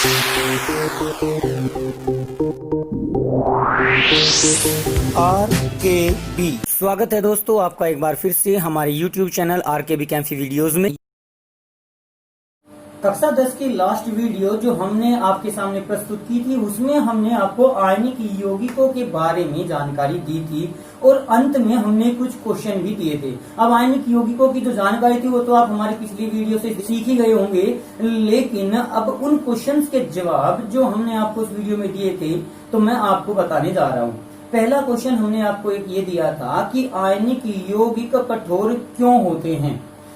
RKB स्वागत है दोस्तों आपका एक बार फिर से हमारे YouTube चैनल RKB कैंफी वीडियोस में। कक्षा 10 की लास्ट वीडियो जो हमने आपके सामने प्रस्तुत की थी उसमें हमने आपको आयनिक यौगिकों के बारे में जानकारी दी थी और अंत में हमने कुछ क्वेश्चन भी दिए थे। अब आयनिक यौगिकों की जो जानकारी थी वो तो आप हमारी पिछली वीडियो से सीख ही गए होंगे, लेकिन अब उन क्वेश्चंस के जवाब जो हमने आपको इस वीडियो में दिए थे तो मैं आपको बताने जा रहा हूँ। पहला क्वेश्चन हमने आपको एक ये दिया था कि आयनिक यौगिक कठोर क्यों होते हैं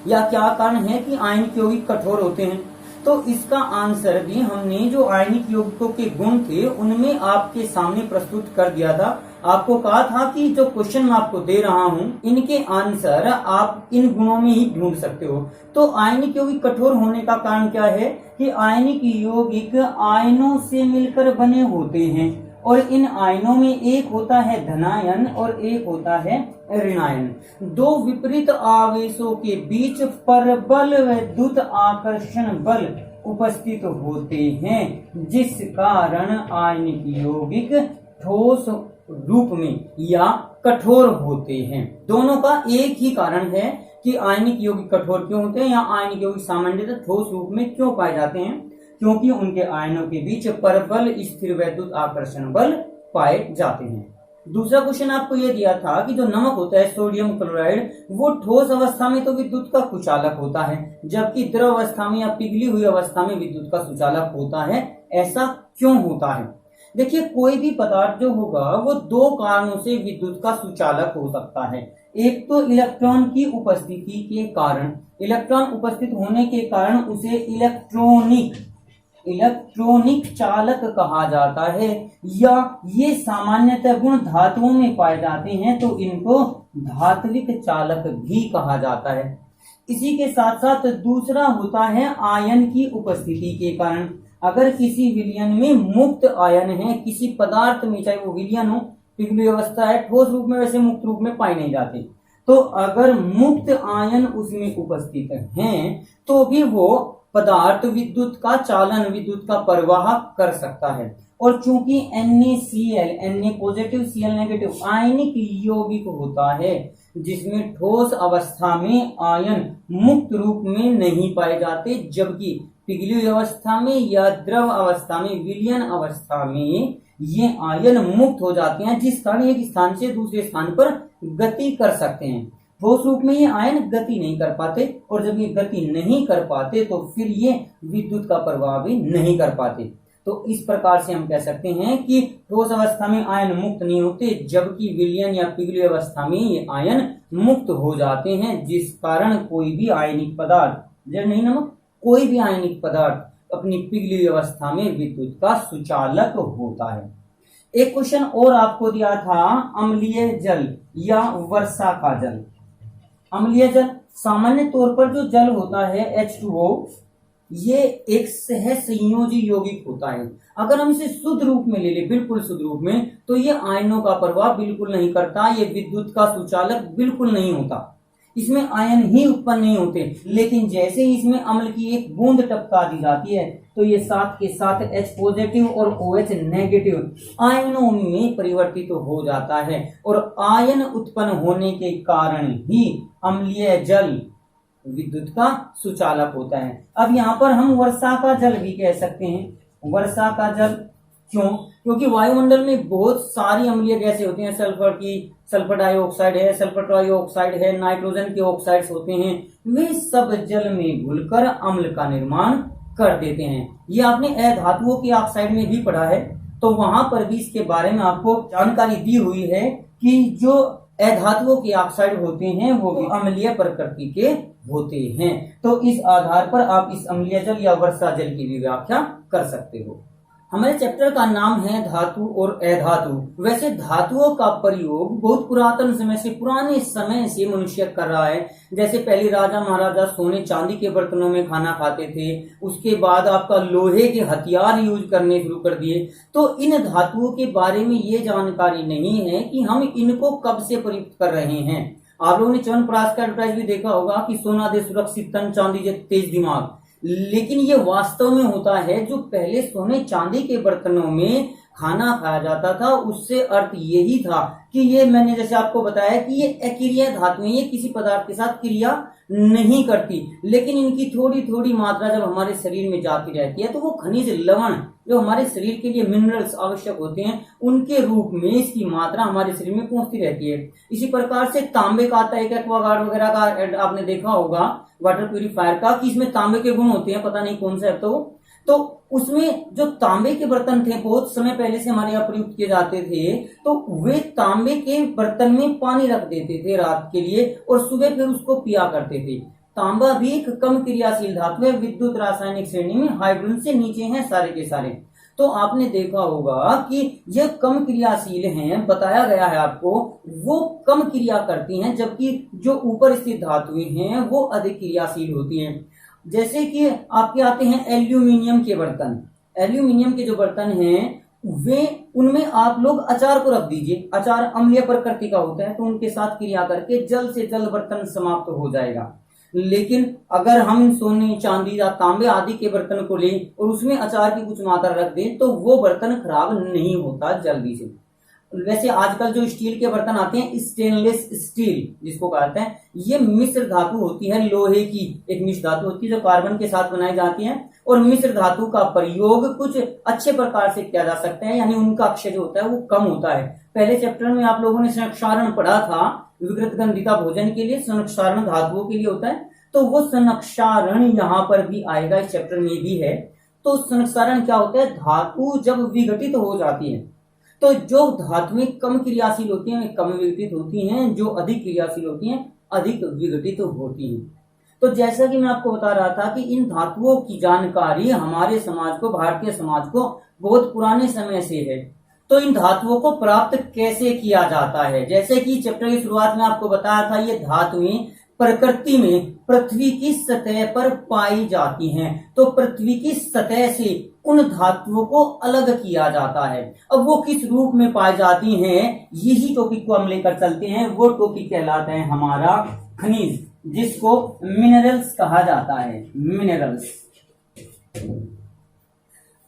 या क्या कारण है कि आयनिक यौगिक कठोर होते हैं। तो इसका आंसर भी हमने जो आयनिक यौगिकों के गुण थे उनमें आपके सामने प्रस्तुत कर दिया था। आपको कहा था कि जो क्वेश्चन मैं आपको दे रहा हूं इनके आंसर आप इन गुणों में ही ढूंढ सकते हो। तो आयनिक यौगिक कठोर होने का कारण क्या है कि आयनिक यौगिक आयनों से मिलकर बने होते हैं और इन आयनों में एक होता है धनायन और एक होता है ऋणायन। दो विपरीत आवेशों के बीच परबल विद्युत आकर्षण बल उपस्थित होते हैं जिस कारण आयनिक यौगिक ठोस रूप में या कठोर होते हैं। दोनों का एक ही कारण है कि आयनिक यौगिक कठोर क्यों होते हैं या आयनिक यौगिक सामान्यतः ठोस रूप में क्यों पाए जाते हैं, क्योंकि उनके आयनों के बीच परबल स्थिर विद्युत आकर्षण बल पाए जाते हैं। दूसरा क्वेश्चन आपको यह दिया था कि जो नमक होता है सोडियम क्लोराइड वो ठोस अवस्था में तो विद्युत का कुचालक होता है जबकि द्रव अवस्था में या पिघली हुई अवस्था में विद्युत का सुचालक होता है। ऐसा क्यों होता है? देखिए, कोई भी पदार्थ जो होगा वो दो कारणों से विद्युत का सुचालक हो सकता है। एक तो इलेक्ट्रॉन की उपस्थिति के कारण, इलेक्ट्रॉन उपस्थित होने के कारण उसे इलेक्ट्रॉनिक चालक कहा जाता है, या ये सामान्यतः गुण धातुओं में पाए जाते हैं तो इनको धात्विक चालक भी कहा जाता है। इसी के साथ साथ दूसरा होता है आयन की उपस्थिति के कारण। अगर किसी विलयन में मुक्त आयन है किसी पदार्थ में, चाहे वो विलयन हो, पिघली अवस्था है, ठोस रूप में वैसे मुक्त रूप में पाए नहीं जाते, तो अगर मुक्त आयन उसमें उपस्थित हैं तो भी वो पदार्थ विद्युत का चालन, विद्युत का प्रवाह कर सकता है। और चूंकि NaCl, Na positive Cl negative आयनिक यौगिक होता है जिसमें ठोस अवस्था में आयन मुक्त रूप में नहीं पाए जाते, जबकि पिघली हुई अवस्था में या द्रव अवस्था में, विलयन अवस्था में ये आयन मुक्त हो जाते हैं जिस कारण एक स्थान से दूसरे स्थान पर गति कर सकते हैं। ठोस रूप में ये आयन गति नहीं कर पाते और जब ये गति नहीं कर पाते तो फिर ये विद्युत का प्रवाह भी नहीं कर पाते। तो इस प्रकार से हम कह सकते हैं कि ठोस अवस्था में आयन मुक्त नहीं होते जबकि विलयन या पिघली अवस्था में ये आयन मुक्त हो जाते हैं, जिस कारण कोई भी आयनिक पदार्थ, जल नहीं नमक, कोई भी आयनिक पदार्थ अपनी पिघली अवस्था में विद्युत का सुचालक होता है। एक क्वेश्चन और आपको दिया था अम्लीय जल या वर्षा का जल। अम्लीय जल सामान्य तौर पर जो जल होता है H2O, ये एक सहसंयोजी यौगिक होता है। अगर हम इसे शुद्ध रूप में ले ले, बिल्कुल शुद्ध रूप में, तो ये आयनों का प्रवाह बिल्कुल नहीं करता, ये विद्युत का सुचालक बिल्कुल नहीं होता, इसमें आयन ही उत्पन्न नहीं होते। लेकिन जैसे ही इसमें अम्ल की एक बूंद टपका दी जाती है तो ये साथ के साथ H पॉजिटिव और OH नेगेटिव आयनों में परिवर्तित हो जाता है और आयन उत्पन्न होने के कारण ही अम्लीय जल विद्युत का सुचालक होता है। अब यहाँ पर हम वर्षा का जल भी कह सकते हैं। वर्षा का जल क्यों? क्योंकि वायुमंडल में बहुत सारी अम्लीय गैसें होती हैं। सल्फर डाइऑक्साइड है, सल्फर ट्राइऑक्साइड है, नाइट्रोजन के ऑक्साइड्स होते हैं, वे सब जल में घुलकर अम्ल का निर्माण कर देते हैं। ये आपने अधातुओं के ऑक्साइड में भी पढ़ा है, तो वहां पर भी इसके बारे में आपको जानकारी दी हुई है कि जो अधातुओं के ऑक्साइड होते हैं वो भी अम्लीय प्रकृति के होते हैं। तो इस आधार पर आप इस अम्लीय जल या वर्षा जल की भी व्याख्या कर सकते हो। हमारे चैप्टर का नाम है धातु और अधातु। वैसे धातुओं का प्रयोग बहुत पुरातन समय से, पुराने समय से मनुष्य कर रहा है। जैसे पहले राजा महाराजा सोने चांदी के बर्तनों में खाना खाते थे, उसके बाद आपका लोहे के हथियार यूज करने शुरू कर दिए। तो इन धातुओं के बारे में ये जानकारी नहीं है कि हम इनको कब से प्रयुक्त कर रहे हैं। आप लोगों ने च्यवनप्राश का एडवर्टाइज भी देखा होगा कि सोना दे सुरक्षित तन, चांदी दे तेज दिमाग। लेकिन ये वास्तव में होता है जो पहले सोने चांदी के बर्तनों में खाना खाया जाता था, उससे अर्थ यही था कि ये मैंने जैसे आपको बताया कि ये अक्रिय धातुएं, ये किसी पदार्थ के साथ क्रिया नहीं करती, लेकिन इनकी थोड़ी थोड़ी मात्रा जब हमारे शरीर में जाती रहती है तो वो खनिज लवण जो हमारे शरीर के लिए मिनरल्स आवश्यक होते हैं उनके रूप में इसकी मात्रा हमारे शरीर में पहुंचती रहती है। इसी प्रकार से तांबे का आता है, एक्वागार्ड वगैरह का आपने देखा होगा वाटर प्यूरिफायर का, कि इसमें तांबे के गुण होते हैं, पता नहीं कौन सा है, तो उसमें जो तांबे के बर्तन थे बहुत समय पहले से हमारे यहाँ प्रयुक्त किए जाते थे, तो वे तांबे के बर्तन में पानी रख देते थे रात के लिए और सुबह फिर उसको पिया करते थे। तांबा भी एक कम क्रियाशील धातु है, विद्युत रासायनिक श्रेणी में हाइड्रोजन से नीचे हैं सारे के सारे। तो आपने देखा होगा कि ये कम क्रियाशील हैं, बताया गया है आपको, वो कम क्रिया करती हैं, जबकि जो ऊपर स्थित धातुएं हैं वो अधिक क्रियाशील होती हैं। जैसे कि आपके आते हैं एल्यूमिनियम के बर्तन। एल्यूमिनियम के जो बर्तन हैं वे, उनमें आप लोग अचार को रख दीजिए, अचार अम्लीय प्रकृति का होता है तो उनके साथ क्रिया करके जल्द से जल्द बर्तन समाप्त हो जाएगा। लेकिन अगर हम सोने चांदी या तांबे आदि के बर्तन को लें और उसमें अचार की कुछ मात्रा रख दें तो वो बर्तन खराब नहीं होता जल्दी से। वैसे आजकल जो स्टील के बर्तन आते हैं, स्टेनलेस स्टील जिसको कहते हैं, ये मिश्र धातु होती है, लोहे की एक मिश्र धातु होती है जो कार्बन के साथ बनाई जाती है, और मिश्र धातु का प्रयोग कुछ अच्छे प्रकार से किया जा सकता है, यानी उनका अक्षय जो होता है वो कम होता है। पहले चैप्टर में आप लोगों ने संक्षारण पढ़ा था, विकृत गंधिका भोजन के लिए संक्षारण धातुओं के लिए होता है, तो वो संक्षारण यहाँ पर भी आएगा, इस चैप्टर में भी है। तो संक्षारण क्या होता है, धातु जब विघटित हो जाती है तो जो धातुएं कम क्रियाशील होती हैं वे कम विघटित होती हैं, जो अधिक क्रियाशील होती हैं अधिक विघटित होती हैं। तो जैसा कि मैं आपको बता रहा था कि इन धातुओं की जानकारी हमारे समाज को, भारतीय समाज को बहुत पुराने समय से है। तो इन धातुओं को प्राप्त कैसे किया जाता है, जैसे कि चैप्टर की शुरुआत में आपको बताया था, ये धातुएं प्रकृति में पृथ्वी की सतह पर पाई जाती हैं। तो पृथ्वी की सतह से उन धातुओं को अलग किया जाता है। अब वो किस रूप में पाई जाती हैं, यही टॉपिक को हम लेकर चलते हैं। वो टॉपिक कहलाता है हमारा खनिज, जिसको मिनरल्स कहा जाता है। मिनरल्स।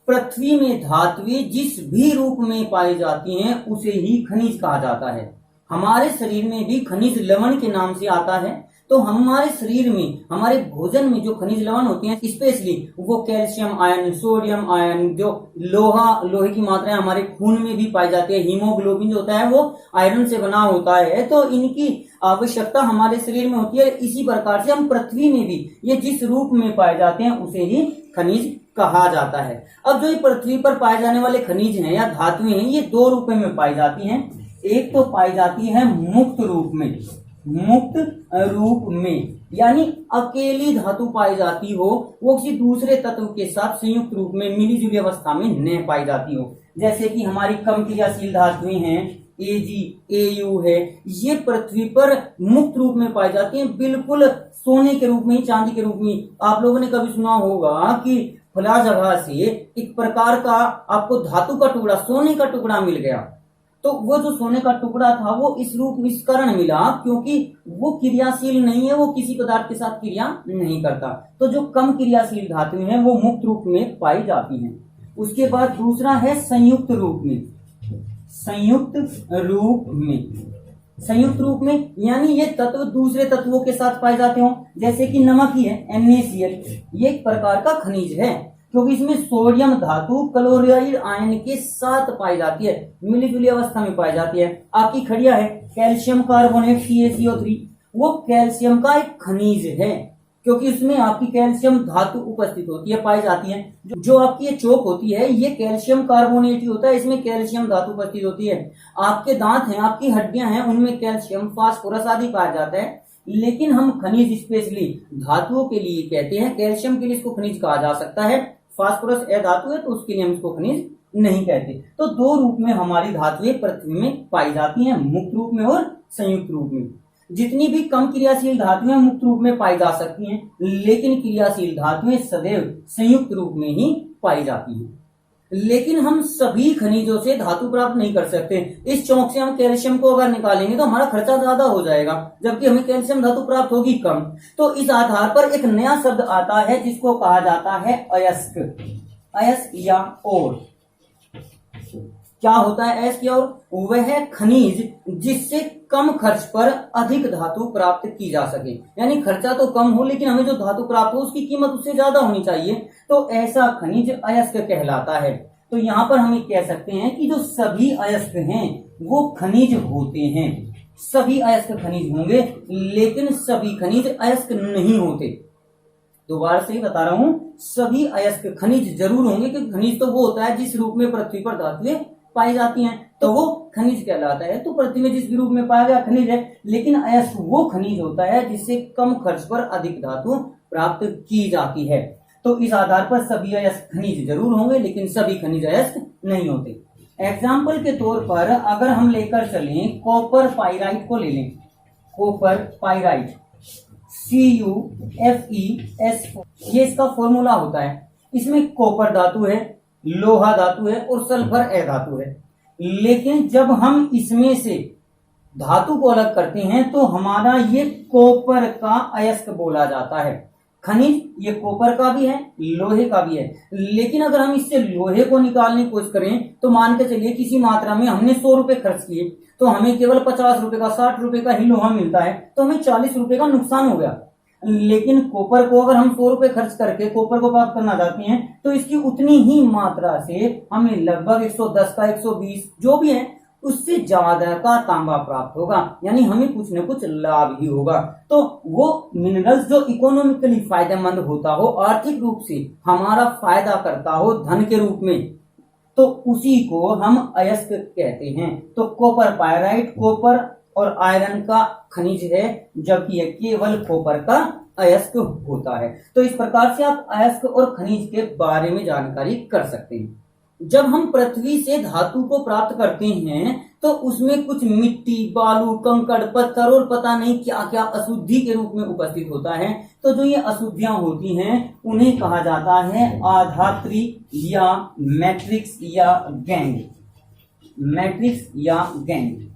पृथ्वी में धातुएं जिस भी रूप में पाई जाती हैं उसे ही खनिज कहा जाता है। हमारे शरीर में भी खनिज लवण के नाम से आता है। तो हमारे शरीर में, हमारे भोजन में जो खनिज लवण होते हैं, स्पेशली वो कैल्शियम आयन, सोडियम आयन, जो लोहे की मात्रा हमारे खून में भी पाई जाती है, हीमोग्लोबिन जो होता है वो आयरन से बना होता है, तो इनकी आवश्यकता हमारे शरीर में होती है। इसी प्रकार से हम पृथ्वी में भी ये जिस रूप में पाए जाते हैं उसे ही खनिज कहा जाता है। अब जो ये पृथ्वी पर पाए जाने वाले खनिज हैं या धातुएं हैं, ये दो रूप में पाई जाती हैं। एक तो पाई जाती है मुक्त रूप में, मुक्त रूप में यानी अकेली धातु पाई जाती हो, वो किसी दूसरे तत्व के साथ संयुक्त रूप में मिलीजुली अवस्था में न पाई जाती हो। जैसे कि हमारी कम क्रियाशील धातुएं हैं, Ag, Au है, ये पृथ्वी पर मुक्त रूप में पाई जाती हैं, बिल्कुल सोने के रूप में, चांदी के रूप में। आप लोगों ने कभी सुना होगा कि फला जगह से एक प्रकार का आपको धातु का टुकड़ा, सोने का टुकड़ा मिल गया, तो वो जो सोने का टुकड़ा था वो इस रूप में इस कारण मिला क्योंकि वो क्रियाशील नहीं है, वो किसी पदार्थ के साथ क्रिया नहीं करता। तो जो कम क्रियाशील धातुएं हैं वो मुक्त रूप में पाई जाती हैं। उसके बाद दूसरा है संयुक्त रूप में। संयुक्त रूप में, संयुक्त रूप में यानी ये तत्व दूसरे तत्वों के साथ पाए जाते हो। जैसे कि नमक ही है, NaCl, ये एक प्रकार का खनिज है क्योंकि इसमें सोडियम धातु क्लोराइड आयन के साथ पाई जाती है, मिलीजुली अवस्था में पाई जाती है। आपकी खड़िया है कैल्शियम कार्बोनेट CaCO3, वो कैल्शियम का एक खनिज है क्योंकि इसमें आपकी कैल्शियम धातु उपस्थित होती है, पाई जाती है। जो आपकी ये चोक होती है ये कैल्शियम कार्बोनेट ही होता है, इसमें कैल्शियम धातु उपस्थित होती है। आपके दांत हैं, आपकी हड्डियां हैं, उनमें कैल्शियम, फास्फोरस आदि पाया जाता है। लेकिन हम खनिज स्पेशली धातुओं के लिए कहते हैं, कैल्शियम के लिए इसको खनिज कहा जा सकता है, फास्फोरस अधातु है तो उसके लिए हम इसको खनिज नहीं कहते। तो दो रूप में हमारी धातुएं पृथ्वी में पाई जाती हैं, मुक्त रूप में और संयुक्त रूप में। जितनी भी कम क्रियाशील धातुएं मुक्त रूप में पाई जा सकती हैं, लेकिन क्रियाशील धातुएं सदैव संयुक्त रूप में ही पाई जाती हैं। लेकिन हम सभी खनिजों से धातु प्राप्त नहीं कर सकते। इस चौक से हम कैल्शियम को अगर निकालेंगे तो हमारा खर्चा ज्यादा हो जाएगा, जबकि हमें कैल्शियम धातु प्राप्त होगी कम। तो इस आधार पर एक नया शब्द आता है जिसको कहा जाता है अयस्क। अयस्क या और। क्या होता है अयस्क या और? वह खनिज जिससे कम खर्च पर अधिक धातु प्राप्त की जा सके, यानी खर्चा तो कम हो लेकिन हमें जो धातु प्राप्त हो उसकी कीमत उससे ज्यादा होनी चाहिए, तो ऐसा खनिज अयस्क कहलाता है। तो यहाँ पर हम कह सकते हैं कि जो सभी अयस्क हैं वो खनिज होते हैं। सभी अयस्क खनिज होंगे लेकिन सभी खनिज अयस्क नहीं होते। दोबारा से ही बता रहा हूं, सभी अयस्क खनिज जरूर होंगे, क्योंकि खनिज तो वो होता है जिस रूप में पृथ्वी पर धातुएं पाई जाती हैं, तो वो खनिज कहलाता है। तो पृथ्वी में जिस भी रूप में पाया गया खनिज है, लेकिन अयस्क वो खनिज होता है जिससे कम खर्च पर अधिक धातु प्राप्त की जाती है। तो इस आधार पर सभी अयस्क खनिज जरूर होंगे लेकिन सभी खनिज अयस्क नहीं होते। एग्जाम्पल के तौर पर अगर हम लेकर चलें कॉपर पाइराइट को ले लें, कॉपर पाइराइट CuFeS4, ये इसका फॉर्मूला होता है। इसमें कॉपर धातु है, लोहा धातु है और सल्फर अधातु है। लेकिन जब हम इसमें से धातु को अलग करते हैं तो हमारा ये कॉपर का अयस्क बोला जाता है। खनिज ये कॉपर का भी है, लोहे का भी है, लेकिन अगर हम इससे लोहे को निकालने की कोशिश करें तो मान के चलिए किसी मात्रा में हमने 100 रुपए खर्च किए तो हमें केवल 50 रुपए का 60 रुपए का ही लोहा मिलता है, तो हमें 40 रुपए का नुकसान हो गया। लेकिन कॉपर को अगर हम 100 रुपए खर्च करके कॉपर को प्राप्त करना चाहते हैं तो इसकी उतनी ही मात्रा से हमें लगभग 110 का 120 जो भी है उससे ज्यादा का तांबा प्राप्त होगा, यानी हमें कुछ न कुछ लाभ ही होगा। तो वो मिनरल्स जो इकोनॉमिकली फायदेमंद होता हो, आर्थिक रूप से हमारा फायदा करता हो धन के रूप में, तो उसी को हम अयस्क कहते हैं। तो कॉपर पायराइट कॉपर और आयरन का खनिज है, जबकि यह केवल कॉपर का अयस्क होता है। तो इस प्रकार से आप अयस्क और खनिज के बारे में जानकारी कर सकते हैं। जब हम पृथ्वी से धातु को प्राप्त करते हैं तो उसमें कुछ मिट्टी, बालू, कंकड़, पत्थर और पता नहीं क्या क्या अशुद्धि के रूप में उपस्थित होता है। तो जो ये अशुद्धियां होती हैं उन्हें कहा जाता है आधात्री या मैट्रिक्स या गैंग। मैट्रिक्स या गैंग,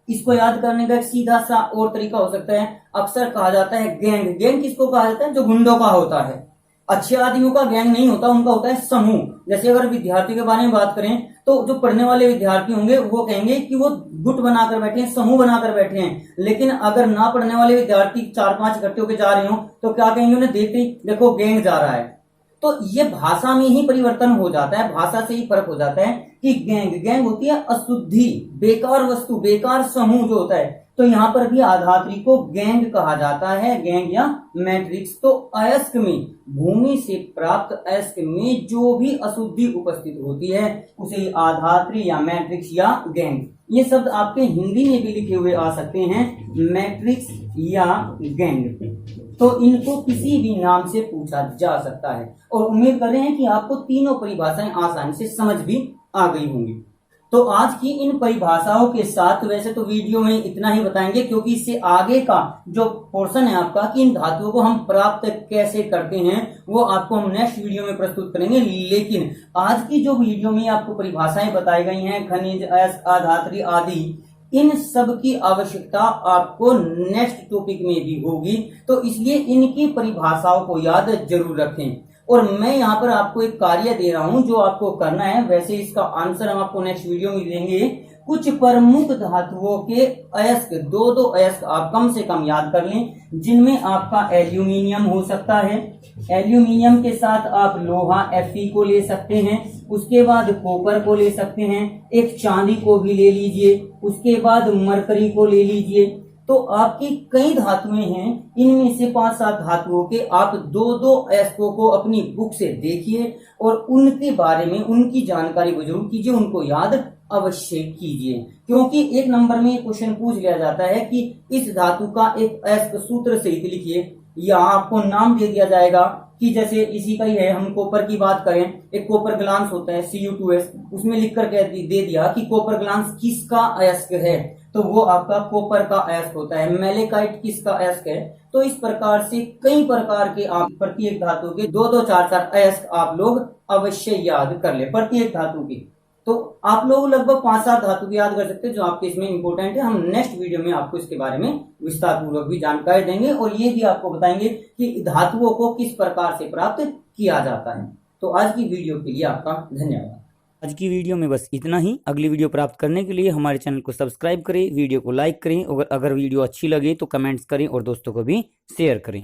इसको याद करने का एक सीधा सा और तरीका हो सकता है, अक्सर कहा जाता है गैंग। गैंग किसको कहा जाता है? जो गुंडों का होता है। अच्छे आदमियों का गैंग नहीं होता, उनका होता है समूह। जैसे अगर विद्यार्थी के बारे में बात करें तो जो पढ़ने वाले विद्यार्थी होंगे वो कहेंगे कि वो गुट बनाकर बैठे हैं, समूह बनाकर बैठे हैं। लेकिन अगर ना पढ़ने वाले विद्यार्थी 4-5 इकट्ठे होकर जा रहे हो तो क्या कहेंगे? उन्हें देखते ही देखो गैंग जा रहा है। तो ये भाषा में ही परिवर्तन हो जाता है, भाषा से ही फर्क हो जाता है कि गैंग होती है अशुद्धि, बेकार वस्तु, बेकार समूह जो होता है। तो यहाँ पर भी आधात्री को गैंग कहा जाता है, गैंग या मैट्रिक्स। तो अयस्क में, भूमि से प्राप्त अयस्क में जो भी अशुद्धि उपस्थित होती है उसे आधात्री या मैट्रिक्स या गैंग, ये शब्द आपके हिंदी में भी लिखे हुए आ सकते हैं, मैट्रिक्स या गैंग। तो इनको किसी भी नाम से पूछा जा सकता है और उम्मीद कर रहे हैं कि आपको तीनों परिभाषाएं आसानी से समझ भी आ गई होंगी। तो आज की इन परिभाषाओं के साथ वैसे तो वीडियो में इतना ही बताएंगे, क्योंकि इससे आगे का जो पोर्शन है आपका कि इन धातुओं को हम प्राप्त कैसे करते हैं वो आपको हम नेक्स्ट वीडियो में प्रस्तुत करेंगे। लेकिन आज की जो वीडियो में आपको परिभाषाएं बताई गई हैं, खनिज, अयस्क, आधात्री आदि, इन सब की आवश्यकता आपको नेक्स्ट टॉपिक में भी होगी। तो इसलिए इनकी परिभाषाओं को याद जरूर रखें। और मैं यहाँ पर आपको एक कार्य दे रहा हूं जो आपको करना है, वैसे इसका आंसर हम आपको नेक्स्ट वीडियो में देंगे। कुछ प्रमुख धातुओं के अयस्क, दो अयस्क आप कम से कम याद कर लें, जिनमें आपका एल्यूमिनियम हो सकता है। एल्यूमिनियम के साथ आप लोहा Fe को ले सकते हैं, उसके बाद कॉपर को ले सकते हैं, एक चांदी को भी ले लीजिए, उसके बाद मरकरी को ले लीजिए। तो आपकी कई धातुएं हैं, इनमें से 5-7 धातुओं के आप दो अयस्कों को अपनी बुक से देखिए और उनके बारे में उनकी जानकारी को जरूर कीजिए, उनको याद अवश्य कीजिए। क्योंकि एक नंबर में क्वेश्चन पूछ लिया जाता है कि इस धातु का एक अयस्क सूत्र सहित लिखिए, या आपको नाम दे दिया जाएगा कि जैसे इसी का ही है, हम कॉपर की बात करें, एक कॉपर ग्लांस होता है Cu2S, उसमें लिखकर दे दिया कि कॉपर ग्लांस किसका अयस्क है। तो वो आपका कॉपर का अयस्क होता है। मैलेकाइट किसका अयस्क है? तो इस प्रकार से कई प्रकार के आप प्रत्येक धातु के दो दो चार चार अयस्क आप लोग अवश्य याद कर ले प्रत्येक धातु की। तो आप लोग लगभग 5-7 धातु की याद कर सकते हैं जो आपके इसमें इंपॉर्टेंट है। हम नेक्स्ट वीडियो में आपको इसके बारे में विस्तार पूर्वक भी जानकारी देंगे और ये भी आपको बताएंगे कि धातुओं को किस प्रकार से प्राप्त किया जाता है। तो आज की वीडियो के लिए आपका धन्यवाद। आज की वीडियो में बस इतना ही। अगली वीडियो प्राप्त करने के लिए हमारे चैनल को सब्सक्राइब करें, वीडियो को लाइक करें और अगर वीडियो अच्छी लगे तो कमेंट्स करें और दोस्तों को भी शेयर करें।